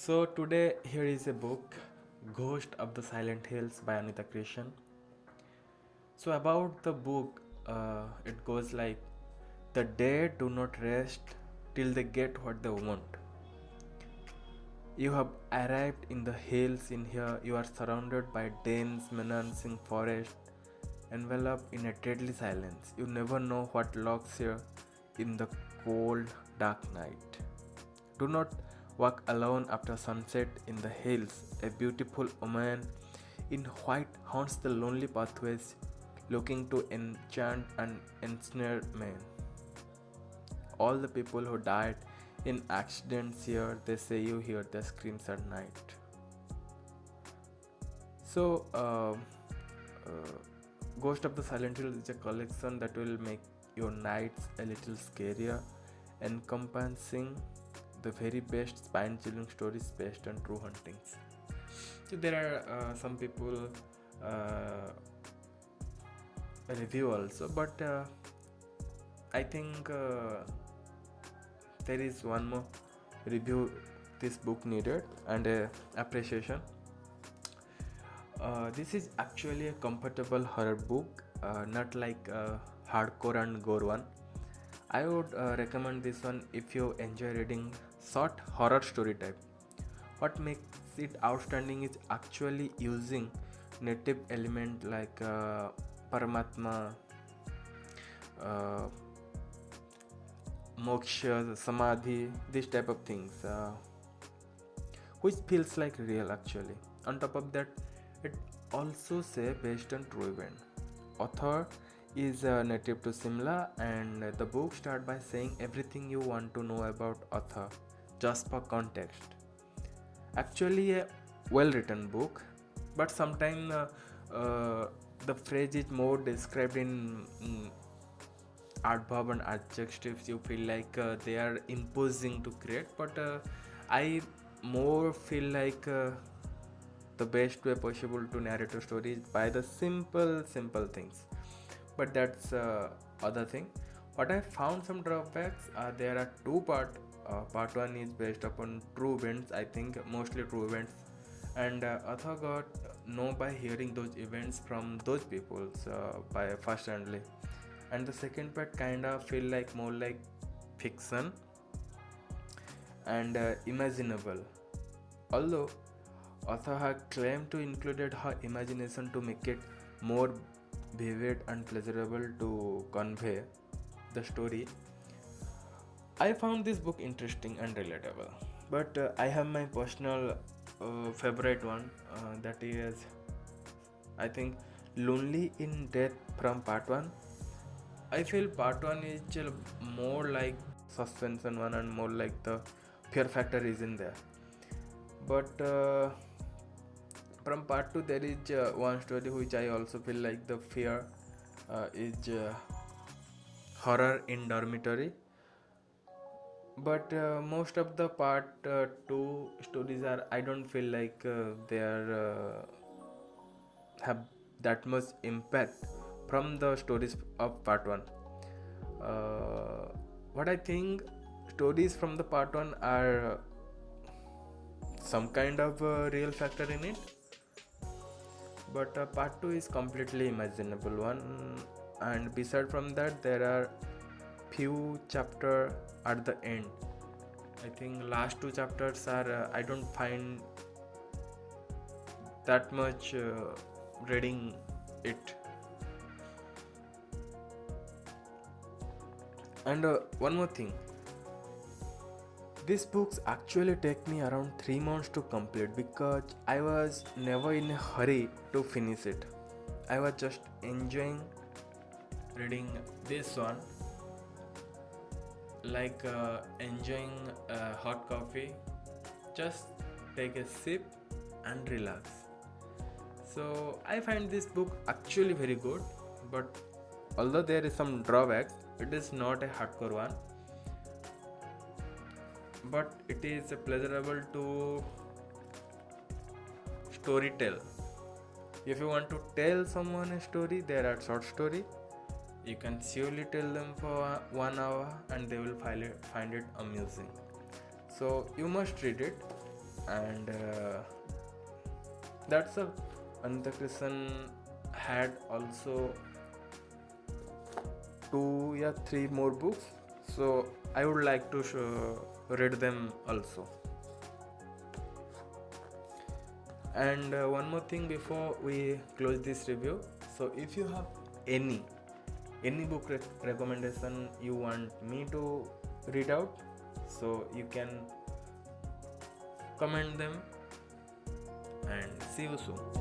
So today here is a book, Ghost of the Silent Hills by Anita Krishan. So about the book, it goes like the dead do not rest till they get what they want. You have arrived in the hills in here. You are surrounded by dense, menacing forest, enveloped in a deadly silence. You never know what lurks here in the cold, dark night. Do not walk alone after sunset in the hills. A beautiful woman in white haunts the lonely pathways, looking to enchant and ensnare men. All the people who died in accidents here, they say you hear their screams at night. So, Ghost of the Silent Hill is a collection that will make your nights a little scarier, encompassing the very best spine-chilling stories based on true hauntings. So there are some people review also, but I think there is one more review this book needed and appreciation. This is actually a comfortable horror book, not like a hardcore and gore one. I would recommend this one if you enjoy reading short horror story type. What makes it outstanding is actually using native element like Paramatma, uh, Moksha, Samadhi, this type of things, which feels like real actually. On top of that, it also say based on true event. Author is native to Simla, and the book start by saying everything you want to know about author, just for context. Actually, a well-written book, but sometimes the phrase is more described in adverb and adjectives. You feel like they are imposing to create, but I more feel like the best way possible to narrate a story is by the simple things, but that's other thing. What I found some drawbacks, there are two part one is based upon true events, I think mostly true events, and author got know by hearing those events from those people by first handly, and the second part kind of feel like more like fiction and imaginable, although author had claimed to included her imagination to make it more vivid and pleasurable to convey the story. I found this book interesting and relatable, but I have my personal favorite one, that is, I think, Lonely in Death from part 1. I feel part 1 is more like suspense one and more like the fear factor is in there. But from part 2 there is one story which I also feel like the fear is horror in dormitory, but most of the part 2 stories are, I don't feel like they are have that much impact from the stories of part 1. What I think, stories from the part 1 are some kind of real factor in it, but part 2 is completely imaginable one, and beside from that there are few chapter at the end. I think last two chapters are I don't find that much reading it. And one more thing, these books actually take me around 3 months to complete because I was never in a hurry to finish it. I was just enjoying reading this one, like enjoying hot coffee, just take a sip and relax. So I find this book actually very good, but although there is some drawbacks, it is not a hardcore one, but it is pleasurable to story tell. If you want to tell someone a story, there are short story. You can surely tell them for 1 hour and they will find it amusing. So you must read it, And that's a Anita Krishan had also 2 or 3 more books, so I would like to read them also. And one more thing before we close this review, so if you have any book recommendation you want me to read out, so you can comment them, and see you soon.